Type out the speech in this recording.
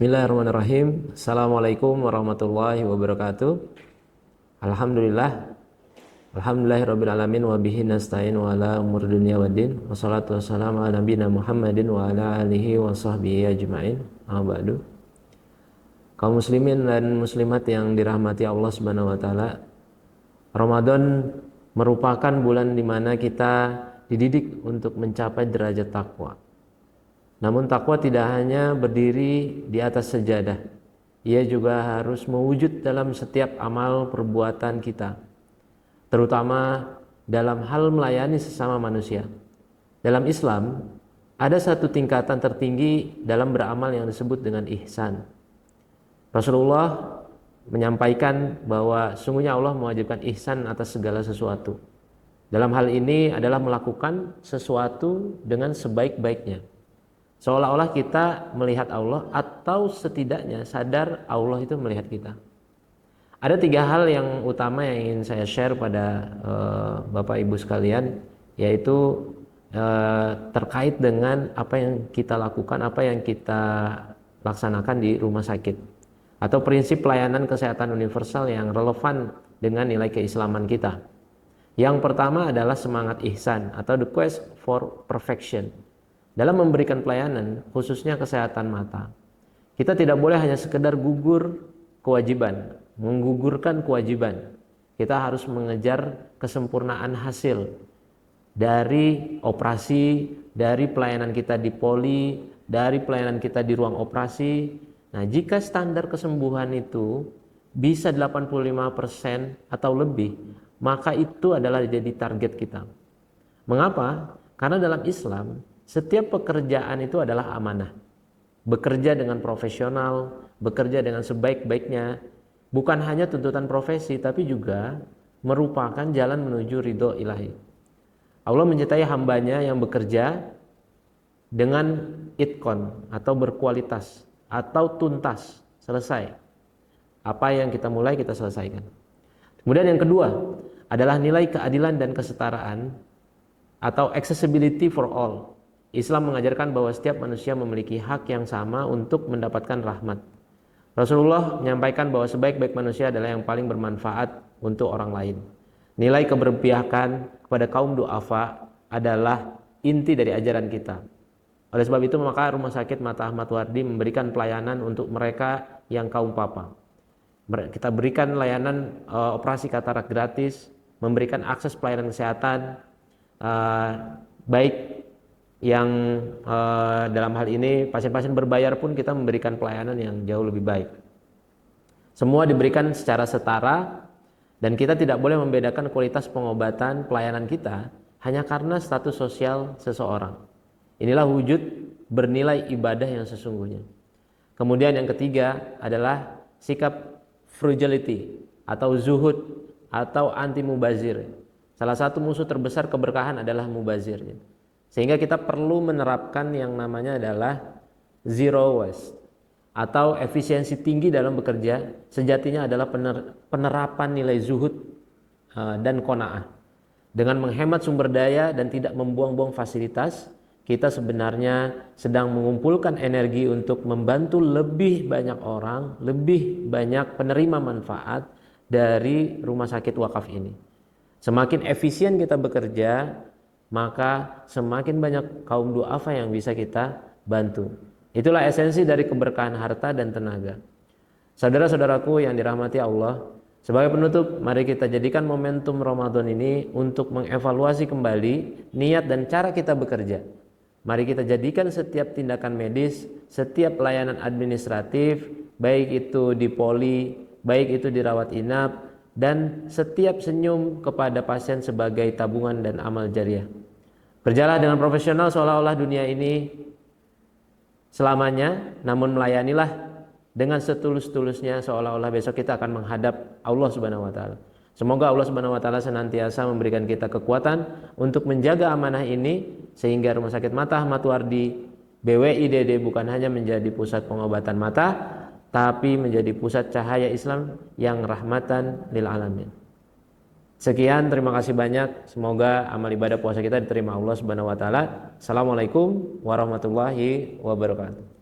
Bismillahirrahmanirrahim. Assalamualaikum warahmatullahi wabarakatuh. Alhamdulillah. Alhamdulillahirabbil alamin wa bihi nasta'in wa ala umur dunya waddin. Wassalatu wassalamu ala nabiyina Muhammadin wa ala alihi wa sahbihi ajmain. Amma ba'du. Kaum muslimin dan muslimat yang dirahmati Allah Subhanahu wa taala, Ramadan merupakan bulan di mana kita dididik untuk mencapai derajat takwa. Namun takwa tidak hanya berdiri di atas sejadah, ia juga harus mewujud dalam setiap amal perbuatan kita, terutama dalam hal melayani sesama manusia. Dalam Islam, ada satu tingkatan tertinggi dalam beramal yang disebut dengan ihsan. Rasulullah menyampaikan bahwa sungguhnya Allah mewajibkan ihsan atas segala sesuatu. Dalam hal ini adalah melakukan sesuatu dengan sebaik-baiknya, seolah-olah kita melihat Allah atau setidaknya sadar Allah itu melihat kita. Ada 3 hal yang utama yang ingin saya share pada Bapak Ibu sekalian, yaitu terkait dengan apa yang kita lakukan, apa yang kita laksanakan di rumah sakit, atau prinsip pelayanan kesehatan universal yang relevan dengan nilai keislaman kita. Yang pertama adalah semangat ihsan atau the quest for perfection. Dalam memberikan pelayanan, khususnya kesehatan mata, kita tidak boleh hanya sekedar menggugurkan kewajiban. Kita harus mengejar kesempurnaan hasil dari operasi, dari pelayanan kita di poli, dari pelayanan kita di ruang operasi. Nah, jika standar kesembuhan itu bisa 85% atau lebih, maka itu adalah jadi target kita. Mengapa? Karena dalam Islam, setiap pekerjaan itu adalah amanah. Bekerja dengan profesional, bekerja dengan sebaik-baiknya, bukan hanya tuntutan profesi, tapi juga merupakan jalan menuju ridho ilahi. Allah mencintai hambanya yang bekerja dengan itqon atau berkualitas atau tuntas, selesai. Apa yang kita mulai kita selesaikan. Kemudian yang kedua adalah nilai keadilan dan kesetaraan atau accessibility for all. Islam mengajarkan bahwa setiap manusia memiliki hak yang sama untuk mendapatkan rahmat. Rasulullah menyampaikan bahwa sebaik-baik manusia adalah yang paling bermanfaat untuk orang lain. Nilai keberpihakan kepada kaum du'afa adalah inti dari ajaran kita. Oleh sebab itu maka Rumah Sakit Mata Ahmad Wardi memberikan pelayanan untuk mereka yang kaum papa. Kita berikan layanan operasi katarak gratis, memberikan akses pelayanan kesehatan, baik yang dalam hal ini pasien-pasien berbayar pun kita memberikan pelayanan yang jauh lebih baik. Semua diberikan secara setara dan kita tidak boleh membedakan kualitas pengobatan pelayanan kita hanya karena status sosial seseorang. Inilah wujud bernilai ibadah yang sesungguhnya. Kemudian yang ketiga adalah sikap frugality atau zuhud atau anti mubazir. Salah satu musuh terbesar keberkahan adalah mubazir. Sehingga kita perlu menerapkan yang namanya adalah zero waste atau efisiensi tinggi dalam bekerja. Sejatinya adalah penerapan nilai zuhud dan qanaah. Dengan menghemat sumber daya dan tidak membuang-buang fasilitas, kita sebenarnya sedang mengumpulkan energi untuk membantu lebih banyak orang, lebih banyak penerima manfaat dari rumah sakit wakaf ini. Semakin efisien kita bekerja, maka semakin banyak kaum du'afa yang bisa kita bantu. Itulah esensi dari keberkahan harta dan tenaga. Saudara-saudaraku yang dirahmati Allah, sebagai penutup, mari kita jadikan momentum Ramadan ini untuk mengevaluasi kembali niat dan cara kita bekerja. Mari kita jadikan setiap tindakan medis, setiap layanan administratif, baik itu di poli, baik itu di rawat inap, dan setiap senyum kepada pasien sebagai tabungan dan amal jariah. Kerjalah dengan profesional seolah-olah dunia ini selamanya, namun melayanilah dengan setulus-tulusnya seolah-olah besok kita akan menghadap Allah Subhanahu wa taala. Semoga Allah Subhanahu wa taala senantiasa memberikan kita kekuatan untuk menjaga amanah ini sehingga Rumah Sakit Mata Ahmad Wardi BWIDD bukan hanya menjadi pusat pengobatan mata, tapi menjadi pusat cahaya Islam yang rahmatan lil alamin. Sekian, terima kasih banyak. Semoga amal ibadah puasa kita diterima Allah Subhanahu wa taala. Assalamualaikum warahmatullahi wabarakatuh.